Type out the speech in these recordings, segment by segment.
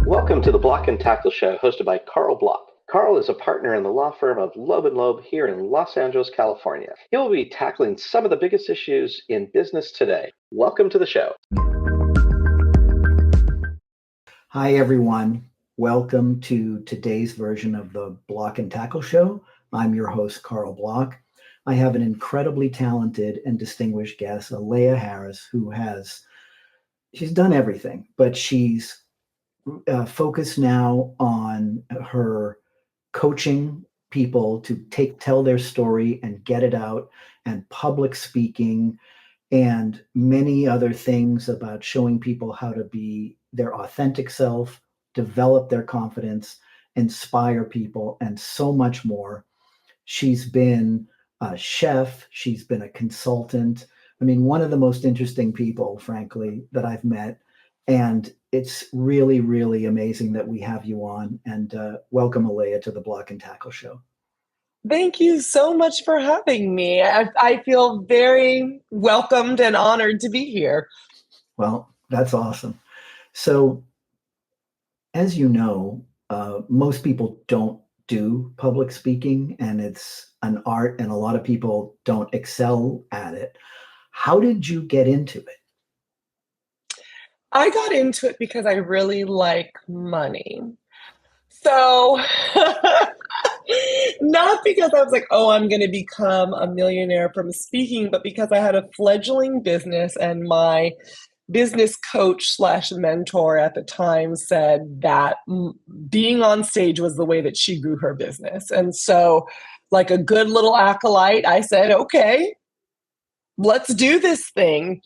Welcome to the Block and Tackle Show, hosted by Karl Block. Karl is a partner in the law firm of Loeb & Loeb here in Los Angeles, California. He will be tackling some of the biggest issues in business today. Welcome to the show. Hi, everyone. Welcome to today's version of the Block and Tackle Show. I'm your host, Karl Block. I have an incredibly talented and distinguished guest, Aleya Harris, she's done everything, but she's focused now on her coaching people to tell their story and get it out, and public speaking and many other things about showing people how to be their authentic self, develop their confidence, inspire people, and so much more. She's been a chef. She's been a consultant. I mean, one of the most interesting people, frankly, that I've met. And it's really, really amazing that we have you on. And welcome, Aleya, to the Block and Tackle Show. Thank you so much for having me. I feel very welcomed and honored to be here. Well, that's awesome. So, as you know, most people don't do public speaking, and it's an art, and a lot of people don't excel at it. How did you get into it? I got into it because I really like money. So, not because I was like, oh, I'm going to become a millionaire from speaking, but because I had a fledgling business, and my business coach / mentor at the time said that being on stage was the way that she grew her business. And so, like a good little acolyte, I said, okay, let's do this thing.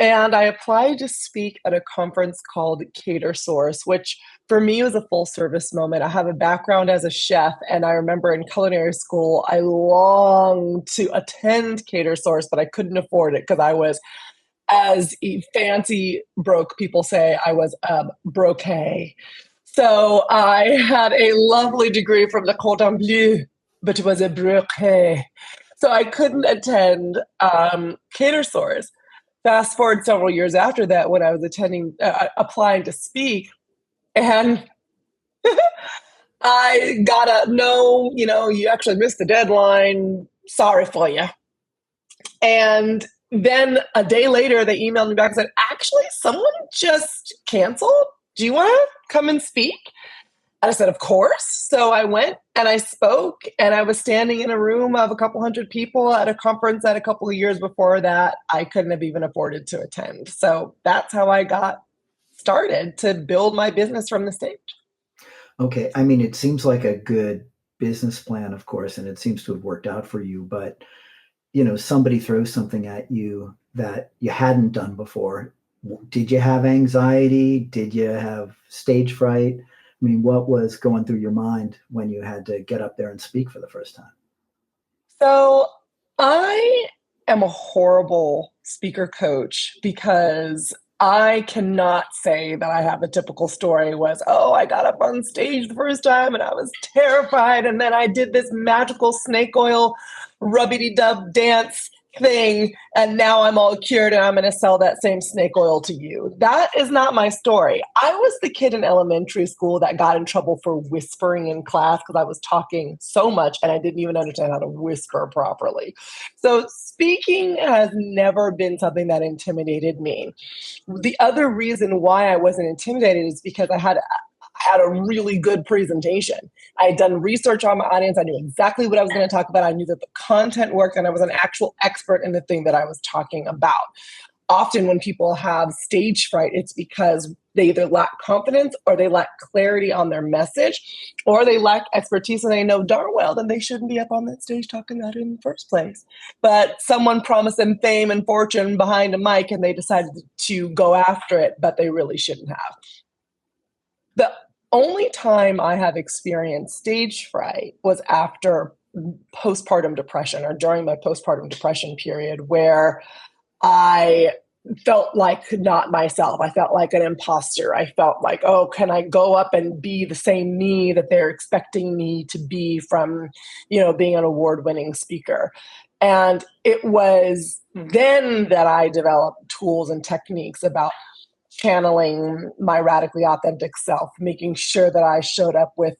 And I applied to speak at a conference called Cater Source, which for me was a full service moment. I have a background as a chef, and I remember in culinary school, I longed to attend Cater Source, but I couldn't afford it because I was, as fancy broke people say, I was broke. So I had a lovely degree from the Cordon Bleu, but it was a broke. So I couldn't attend Cater Source. Fast forward several years after that, when I was applying to speak, and I got a no, you actually missed the deadline. Sorry for you. And then a day later, they emailed me back and said, actually, someone just canceled. Do you want to come and speak? And I said, of course. So I went and I spoke, and I was standing in a room of a couple hundred people at a conference that a couple of years before that I couldn't have even afforded to attend. So that's how I got started to build my business from the stage. Okay. I mean, it seems like a good business plan, of course, and it seems to have worked out for you. But, somebody throws something at you that you hadn't done before. Did you have anxiety? Did you have stage fright? I mean, what was going through your mind when you had to get up there and speak for the first time? So I am a horrible speaker coach because I cannot say that I have a typical story was, oh, I got up on stage the first time and I was terrified. And then I did this magical snake oil rubbity-dub dance thing, and now I'm all cured and I'm going to sell that same snake oil to you. That is not my story. I was the kid in elementary school that got in trouble for whispering in class because I was talking so much and I didn't even understand how to whisper properly. So speaking has never been something that intimidated me. The other reason why I wasn't intimidated is because I had a really good presentation. I had done research on my audience. I knew exactly what I was going to talk about. I knew that the content worked, and I was an actual expert in the thing that I was talking about. Often when people have stage fright, it's because they either lack confidence or they lack clarity on their message, or they lack expertise and they know darn well that they shouldn't be up on that stage talking about it in the first place. But someone promised them fame and fortune behind a mic and they decided to go after it, but they really shouldn't have. The only time I have experienced stage fright was after postpartum depression, or during my postpartum depression period, where I felt like not myself. I felt like an imposter. I felt like, oh, can I go up and be the same me that they're expecting me to be from, being an award-winning speaker? And it was then that I developed tools and techniques about channeling my radically authentic self, making sure that I showed up with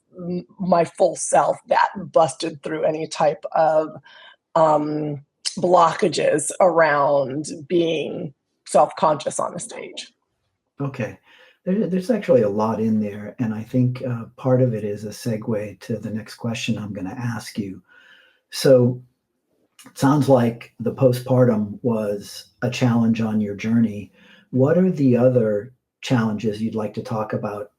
my full self that busted through any type of blockages around being self-conscious on a stage. Okay. There's actually a lot in there. And I think part of it is a segue to the next question I'm going to ask you. So it sounds like the postpartum was a challenge on your journey. What are the other challenges you'd like to talk about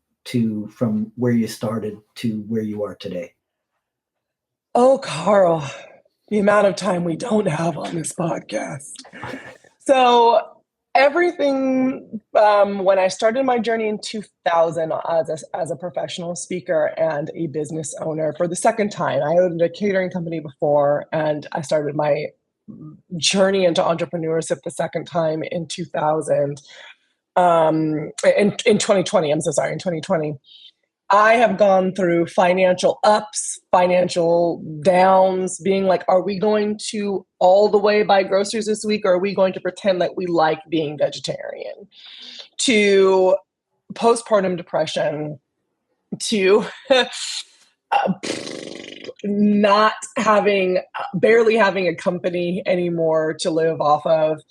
from where you started to where you are today? Oh, Karl, the amount of time we don't have on this podcast. So everything, when I started my journey in 2000 as a professional speaker and a business owner for the second time, I owned a catering company before, and I started my journey into entrepreneurship the second time in 2000. In 2020, I'm so sorry, in 2020. I have gone through financial ups, financial downs, being like, are we going to all the way buy groceries this week, or are we going to pretend that we like being vegetarian? To postpartum depression, to not having, barely having a company anymore to live off of.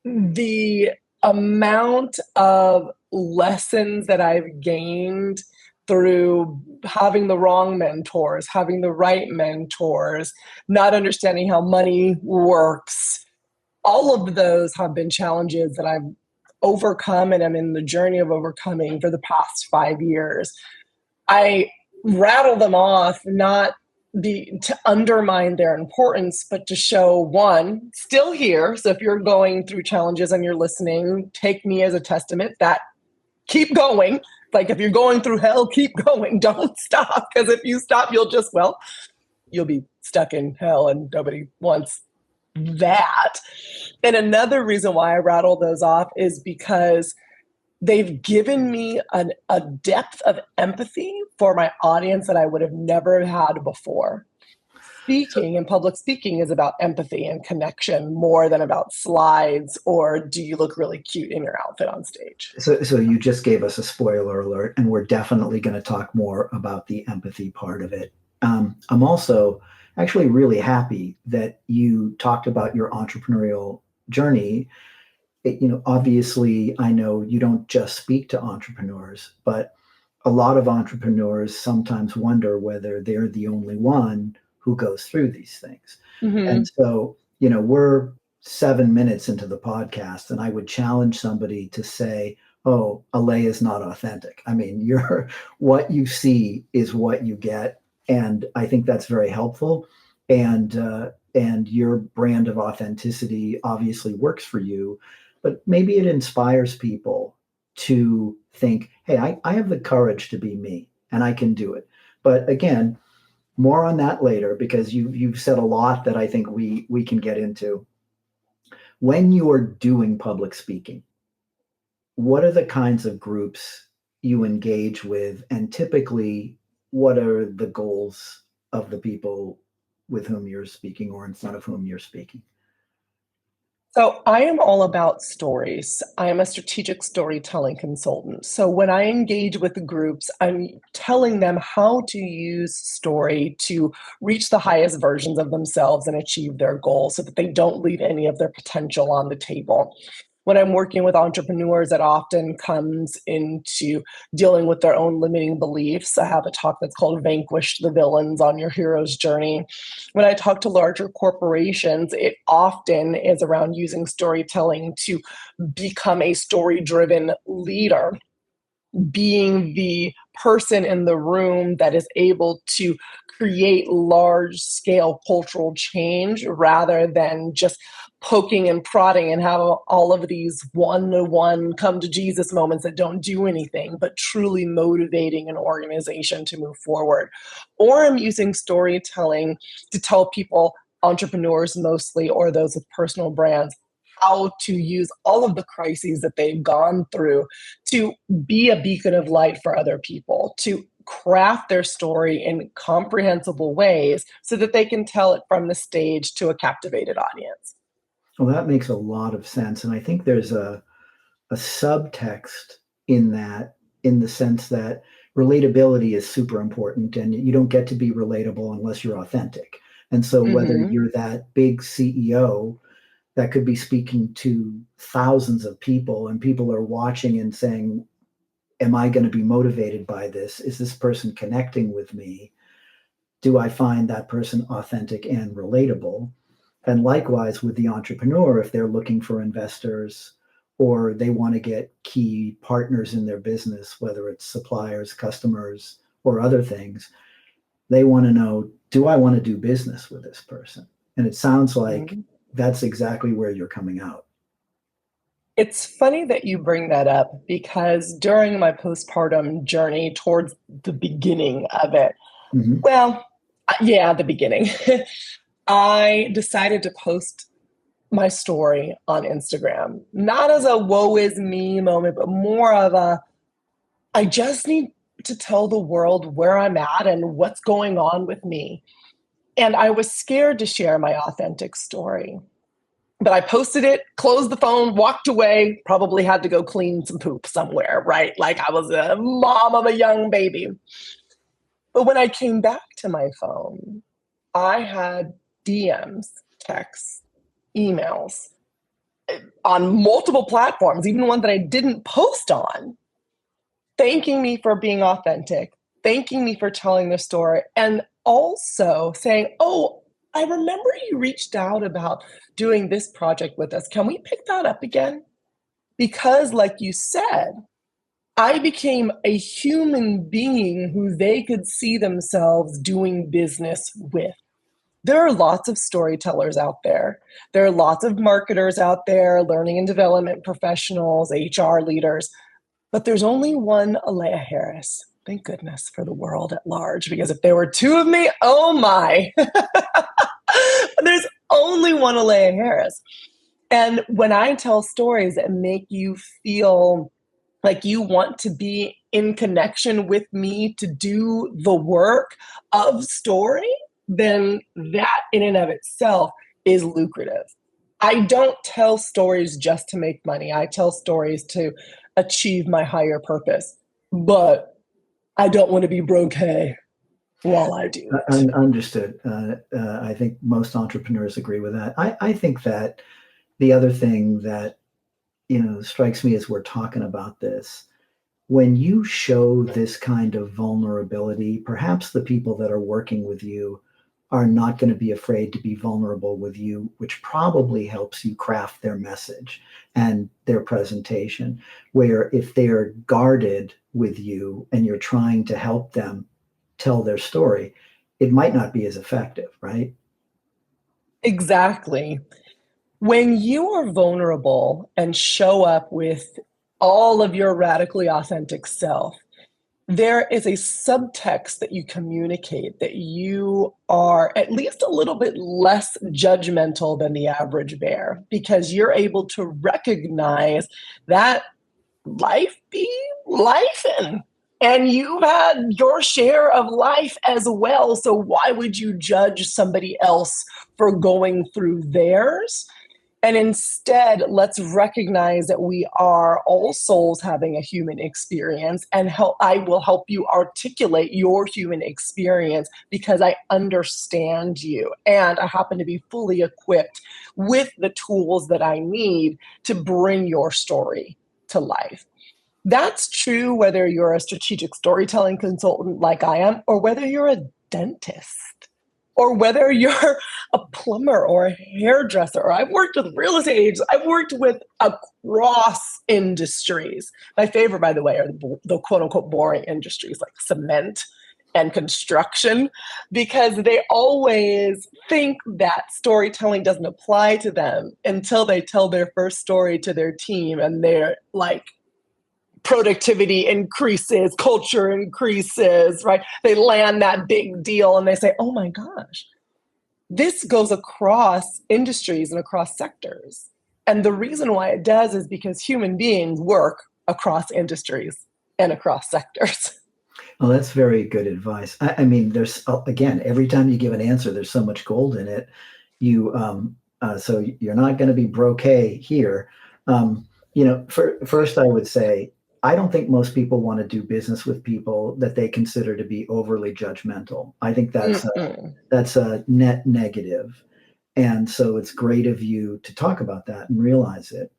The amount of lessons that I've gained through having the wrong mentors, having the right mentors, not understanding how money works, all of those have been challenges that I've overcome and I'm in the journey of overcoming for the past 5 years. I rattle them off, not to undermine their importance, but to show, one, still here. So if you're going through challenges and you're listening, take me as a testament that keep going. Like if you're going through hell, keep going. Don't stop. Because if you stop, you'll be stuck in hell, and nobody wants that. And another reason why I rattle those off is because they've given me a depth of empathy for my audience that I would have never had before. Speaking and public speaking is about empathy and connection more than about slides or do you look really cute in your outfit on stage. So you just gave us a spoiler alert, and we're definitely going to talk more about the empathy part of it. I'm also actually really happy that you talked about your entrepreneurial journey. Obviously, I know you don't just speak to entrepreneurs, but a lot of entrepreneurs sometimes wonder whether they're the only one who goes through these things. Mm-hmm. And so, we're 7 minutes into the podcast, and I would challenge somebody to say, oh, Aleya is not authentic. I mean, what you see is what you get. And I think that's very helpful. And your brand of authenticity obviously works for you. But maybe it inspires people to think, hey, I have the courage to be me and I can do it. But again, more on that later, because you've said a lot that I think we can get into. When you are doing public speaking, what are the kinds of groups you engage with? And typically, what are the goals of the people with whom you're speaking or in front of whom you're speaking? So I am all about stories. I am a strategic storytelling consultant. So when I engage with the groups, I'm telling them how to use story to reach the highest versions of themselves and achieve their goals so that they don't leave any of their potential on the table. When I'm working with entrepreneurs, that often comes into dealing with their own limiting beliefs. I have a talk that's called Vanquish the Villains on Your Hero's Journey. When I talk to larger corporations, it often is around using storytelling to become a story-driven leader, being the person in the room that is able to create large-scale cultural change rather than just poking and prodding and have all of these one-to-one come to Jesus moments that don't do anything, but truly motivating an organization to move forward. Or I'm using storytelling to tell people, entrepreneurs mostly, or those with personal brands, how to use all of the crises that they've gone through to be a beacon of light for other people, to craft their story in comprehensible ways so that they can tell it from the stage to a captivated audience. Well, that makes a lot of sense. And I think there's a subtext in that, in the sense that relatability is super important, and you don't get to be relatable unless you're authentic. And so whether you're that big CEO that could be speaking to thousands of people, and people are watching and saying, am I going to be motivated by this? Is this person connecting with me? Do I find that person authentic and relatable? And likewise with the entrepreneur, if they're looking for investors or they want to get key partners in their business, whether it's suppliers, customers, or other things, they want to know, do I want to do business with this person? And it sounds like that's exactly where you're coming out. It's funny that you bring that up, because during my postpartum journey towards the beginning of it, the beginning, I decided to post my story on Instagram, not as a woe is me moment, but more of a, I just need to tell the world where I'm at and what's going on with me. And I was scared to share my authentic story. But I posted it, closed the phone, walked away, probably had to go clean some poop somewhere, right? Like I was a mom of a young baby. But when I came back to my phone, I had DMs, texts, emails on multiple platforms, even one that I didn't post on, thanking me for being authentic, thanking me for telling the story, and also saying, oh, I remember you reached out about doing this project with us. Can we pick that up again? Because like you said, I became a human being who they could see themselves doing business with. There are lots of storytellers out there. There are lots of marketers out there, learning and development professionals, HR leaders, but there's only one Aleya Harris. Thank goodness for the world at large, because if there were two of me, oh my. There's only one Aleya Harris. And when I tell stories that make you feel like you want to be in connection with me to do the work of story, then that in and of itself is lucrative. I don't tell stories just to make money. I tell stories to achieve my higher purpose, but I don't want to be broke while I do it. Understood. I think most entrepreneurs agree with that. I think that the other thing that, strikes me as we're talking about this, when you show this kind of vulnerability, perhaps the people that are working with you are not going to be afraid to be vulnerable with you, which probably helps you craft their message and their presentation. Where if they're guarded with you and you're trying to help them tell their story, it might not be as effective, right? Exactly. When you are vulnerable and show up with all of your radically authentic self, there is a subtext that you communicate that you are at least a little bit less judgmental than the average bear, because you're able to recognize that life be lifing. And you've had your share of life as well. So why would you judge somebody else for going through theirs? And instead, let's recognize that we are all souls having a human experience, and I will help you articulate your human experience because I understand you. And I happen to be fully equipped with the tools that I need to bring your story to life. That's true whether you're a strategic storytelling consultant like I am, or whether you're a dentist, or whether you're a plumber or a hairdresser, or I've worked with real estate agents. I've worked with across industries. My favorite, by the way, are the quote unquote boring industries like cement and construction, because they always think that storytelling doesn't apply to them until they tell their first story to their team and they're like, productivity increases, culture increases, right? They land that big deal and they say, oh my gosh, this goes across industries and across sectors. And the reason why it does is because human beings work across industries and across sectors. Well, that's very good advice. I mean, there's, again, every time you give an answer, there's so much gold in it. So you're not going to be broke here. First I would say, I don't think most people want to do business with people that they consider to be overly judgmental. I think that's a net negative. And so it's great of you to talk about that and realize it.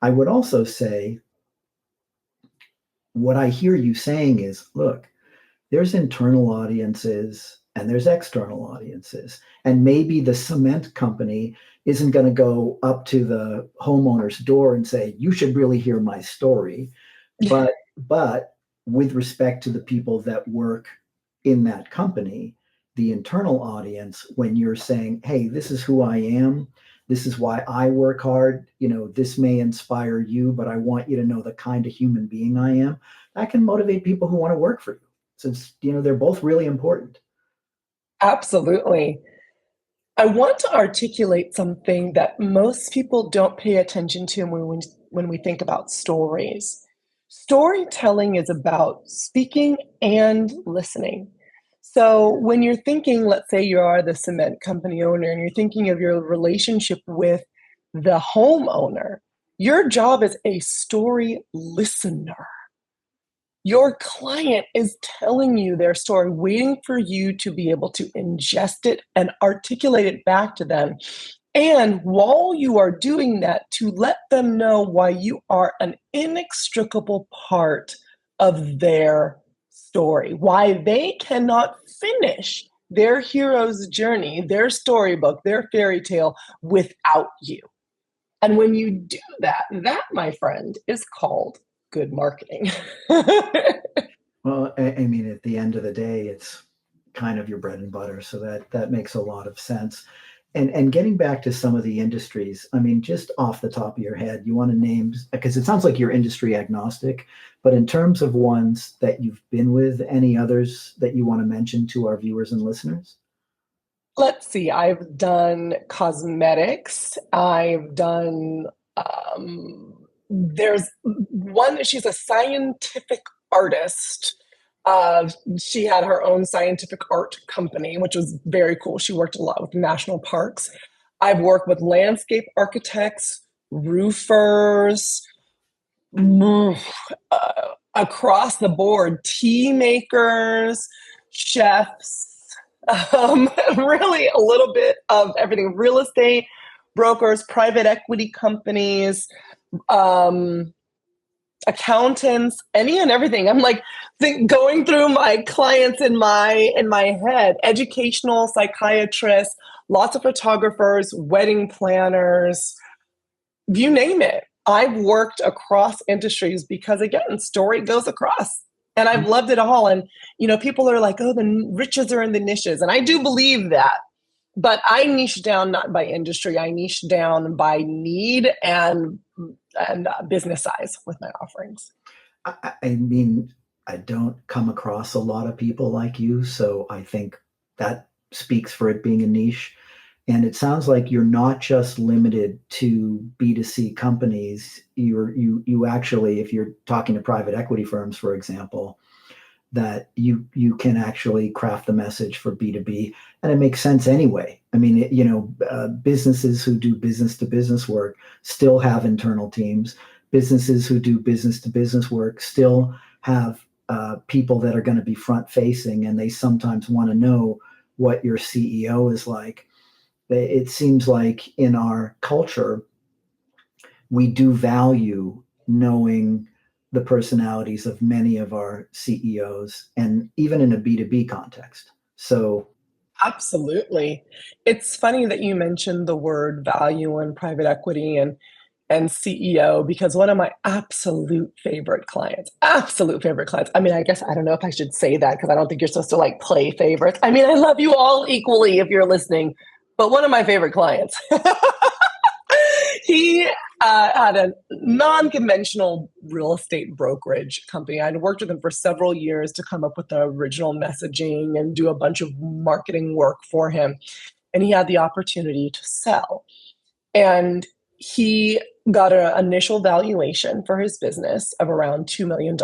I would also say, what I hear you saying is, look, there's internal audiences and there's external audiences. And maybe the cement company isn't going to go up to the homeowner's door and say, you should really hear my story. But with respect to the people that work in that company, the internal audience, when you're saying, hey, this is who I am, this is why I work hard, this may inspire you, but I want you to know the kind of human being I am, that can motivate people who want to work for you, since they're both really important. Absolutely. I want to articulate something that most people don't pay attention to when we think about stories. Storytelling is about speaking and listening. So when you're thinking, let's say you are the cement company owner and you're thinking of your relationship with the homeowner, your job is a story listener. Your client is telling you their story, waiting for you to be able to ingest it and articulate it back to them. And while you are doing that, to let them know why you are an inextricable part of their story, why they cannot finish their hero's journey, their storybook, their fairy tale without you. And when you do that, my friend, is called good marketing. Well, I mean, at the end of the day, it's kind of your bread and butter. So that makes a lot of sense. And getting back to some of the industries, I mean, just off the top of your head, you want to name, because it sounds like you're industry agnostic, but in terms of ones that you've been with, any others that you want to mention to our viewers and listeners? Let's see, I've done cosmetics. I've done, there's one, she's a scientific artist. She had her own scientific art company, which was very cool. She worked a lot with national parks. I've worked with landscape architects, roofers, across the board, tea makers, chefs, really a little bit of everything, real estate, brokers, private equity companies, accountants, any and everything. I'm like going through my clients in my head, educational psychiatrists, lots of photographers, wedding planners, you name it. I've worked across industries because, again, story goes across. And I've loved it all. And, people are like, oh, the riches are in the niches. And I do believe that. But I niche down not by industry. I niche down by need and business size with my offerings. I mean, I don't come across a lot of people like you. So I think that speaks for it being a niche. And it sounds like you're not just limited to B2C companies. You actually, if you're talking to private equity firms, for example, that you can actually craft the message for B2B, and it makes sense anyway. I mean, businesses who do business to business work still have internal teams. Businesses who do business to business work still have people that are going to be front facing, and they sometimes want to know what your CEO is like. It seems like in our culture, we do value knowing the personalities of many of our CEOs, and even in a B2B context. So absolutely. It's funny that you mentioned the word value in private equity and CEO, because one of my absolute favorite clients, I mean, I guess, I don't know if I should say that because I don't think you're supposed to play favorites. I mean, I love you all equally if you're listening, but one of my favorite clients, he had a non-conventional real estate brokerage company. I'd worked with him for several years to come up with the original messaging and do a bunch of marketing work for him. And he had the opportunity to sell. And he got an initial valuation for his business of around $2 million,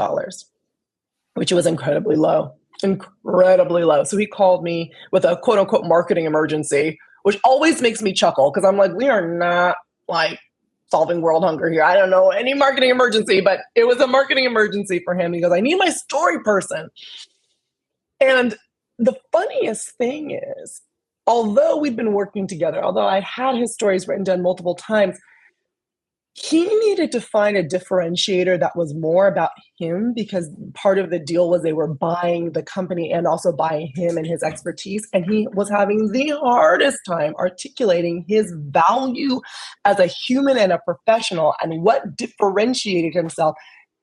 which was incredibly low. So he called me with a quote unquote marketing emergency, which always makes me chuckle because I'm like, we are not solving world hunger here. I don't know any marketing emergency, but it was a marketing emergency for him. He goes, I need my story person. And the funniest thing is, although we'd been working together, although I had his stories written down multiple times, he needed to find a differentiator that was more about him, because part of the deal was they were buying the company and also buying him and his expertise. And he was having the hardest time articulating his value as a human and a professional and what differentiated himself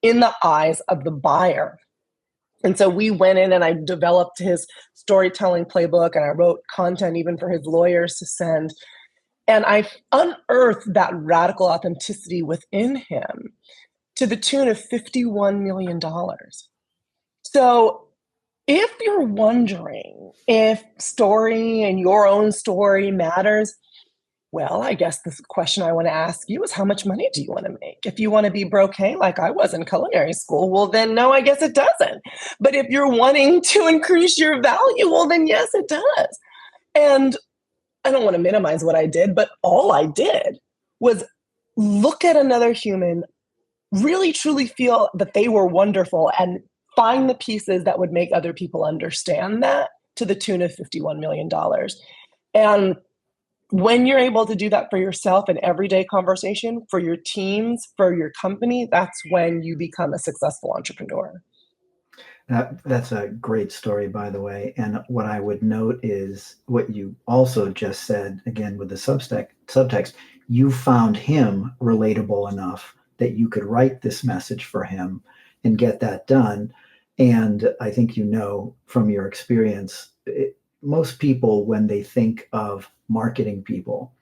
in the eyes of the buyer. And so we went in and I developed his storytelling playbook, and I wrote content even for his lawyers to send. And I unearthed that radical authenticity within him to the tune of $51 million. So if you're wondering if story and your own story matters, well, I guess the question I want to ask you is, how much money do you want to make? If you want to be broke, like I was in culinary school, well, then no, I guess it doesn't. But if you're wanting to increase your value, well, then yes, it does. And I don't want to minimize what I did, but all I did was look at another human, really truly feel that they were wonderful, and find the pieces that would make other people understand that, to the tune of $51 million. And when you're able to do that for yourself in everyday conversation, for your teams, for your company, that's when you become a successful entrepreneur. That's a great story, by the way. And what I would note is what you also just said, again, with the subtext, you found him relatable enough that you could write this message for him and get that done. And I think, you know, from your experience, most people, when they think of marketing people,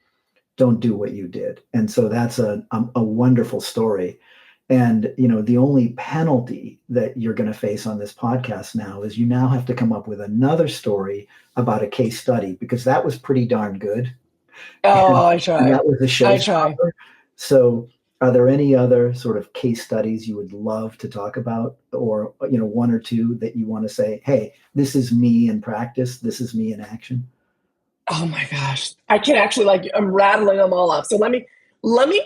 don't do what you did. And so that's a wonderful story. And, you know, the only penalty that you're going to face on this podcast now is you now have to come up with another story about a case study, because that was pretty darn good. Oh, I try. That was a showstopper. So are there any other sort of case studies you would love to talk about, or, you know, one or two that you want to say, hey, this is me in practice, this is me in action? Oh my gosh. I can actually, I'm rattling them all up. So let me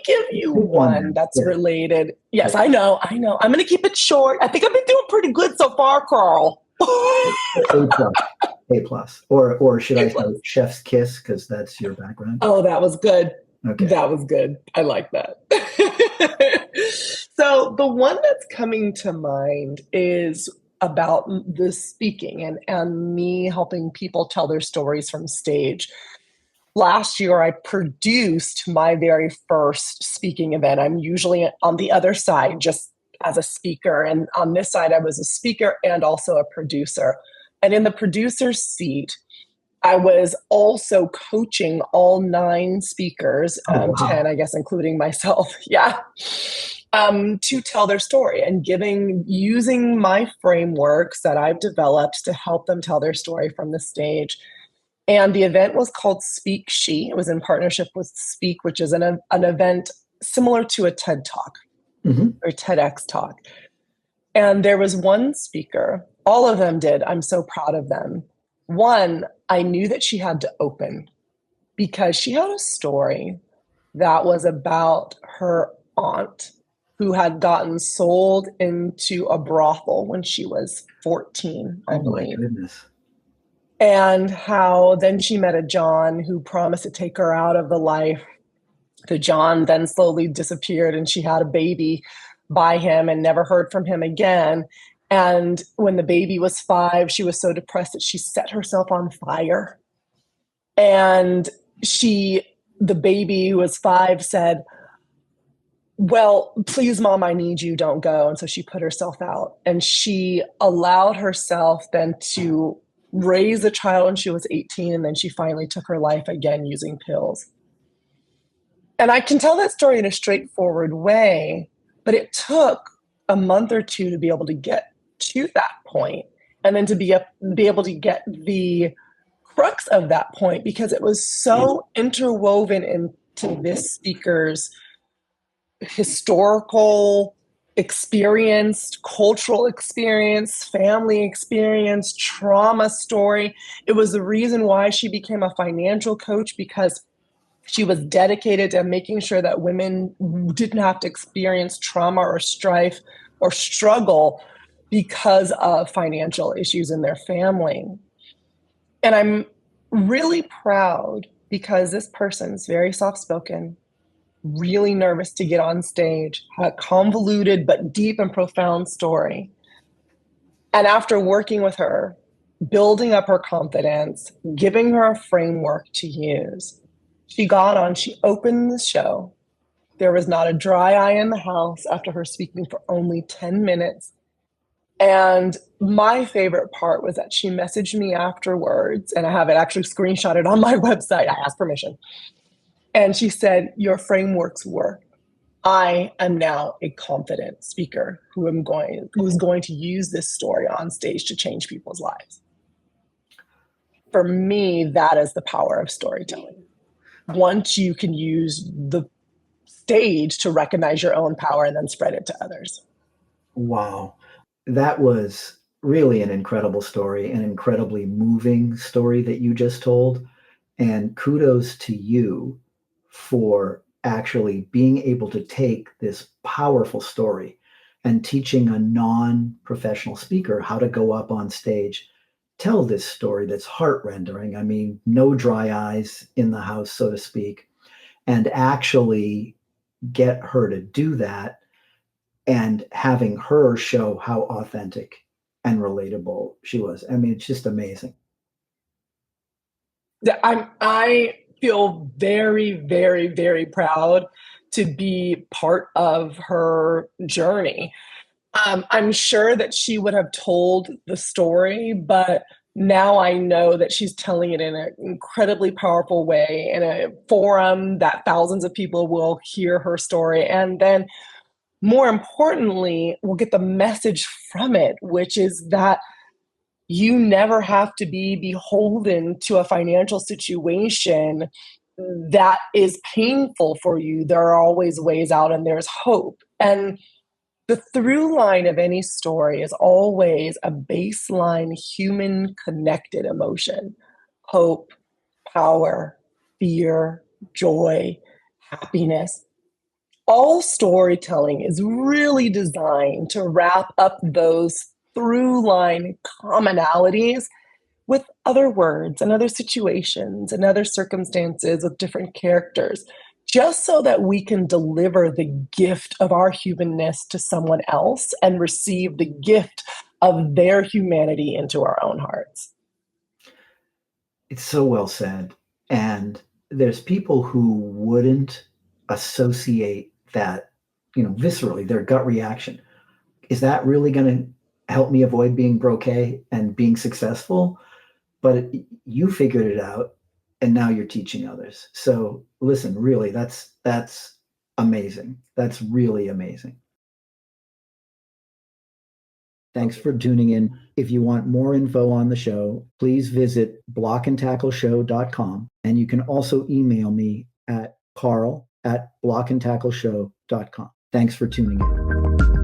give you one that's related. Yes, I know. I'm going to keep it short. I think I've been doing pretty good so far, Karl. A plus. Or should I say chef's kiss, because that's your background? Oh, that was good. Okay. That was good. I like that. So the one that's coming to mind is about the speaking and me helping people tell their stories from stage. Last year, I produced my very first speaking event. I'm usually on the other side, just as a speaker. And on this side, I was a speaker and also a producer. And in the producer's seat, I was also coaching all 9 speakers, 10, I guess, including myself. Yeah. To tell their story and using my frameworks that I've developed to help them tell their story from the stage. And the event was called Speak She. It was in partnership with Speak, which is an event similar to a TED Talk or TEDx Talk. And there was one speaker. All of them did. I'm so proud of them. One, I knew that she had to open, because she had a story that was about her aunt who had gotten sold into a brothel when she was 14, I believe. My goodness. And how then she met a John who promised to take her out of the life. The John then slowly disappeared, and she had a baby by him and never heard from him again. And when the baby was 5, she was so depressed that she set herself on fire. And the baby who was 5 said, well, please, Mom, I need you, don't go. And so she put herself out, and she allowed herself then to raise a child when she was 18. And then she finally took her life again using pills. And I can tell that story in a straightforward way, but it took a month or 2 to be able to get to that point, and then to be able to get the crux of that point, because it was so interwoven into this speaker's historical experience, cultural experience, family experience, trauma story. It was the reason why she became a financial coach, because She was dedicated to making sure that women didn't have to experience trauma or strife or struggle because of financial issues in their family. And I'm really proud because this person's very soft-spoken, really nervous to get on stage, had a convoluted but deep and profound story. And after working with her, building up her confidence, giving her a framework to use, she got on, she opened the show. There was not a dry eye in the house after her speaking for only 10 minutes. And my favorite part was that she messaged me afterwards, and I have it actually screenshotted on my website. I asked permission. And she said, "Your frameworks work. I am now a confident speaker who's going to use this story on stage to change people's lives." For me, that is the power of storytelling. Once you can use the stage to recognize your own power and then spread it to others. Wow. That was really an incredible story, an incredibly moving story that you just told. And kudos to you for actually being able to take this powerful story and teaching a non-professional speaker how to go up on stage, tell this story that's heart-rendering. I mean, no dry eyes in the house, so to speak, and actually get her to do that, and having her show how authentic and relatable she was. I mean, it's just amazing. I feel very, very, very proud to be part of her journey. I'm sure that she would have told the story, but now I know that she's telling it in an incredibly powerful way in a forum that thousands of people will hear her story. And then more importantly, we'll get the message from it, which is that you never have to be beholden to a financial situation that is painful for you. There are always ways out and there's hope. And the through line of any story is always a baseline human connected emotion: hope, power, fear, joy, happiness. All storytelling is really designed to wrap up those through line commonalities with other words and other situations and other circumstances with different characters, just so that we can deliver the gift of our humanness to someone else and receive the gift of their humanity into our own hearts. It's so well said. And there's people who wouldn't associate that, viscerally, their gut reaction. Is that really going to help me avoid being broke and being successful? But you figured it out, and now you're teaching others. So listen, really, that's amazing. That's really amazing. Thanks for tuning in. If you want more info on the show, please visit blockandtackleshow.com. And you can also email me at carl@blockandtackleshow.com. Thanks for tuning in.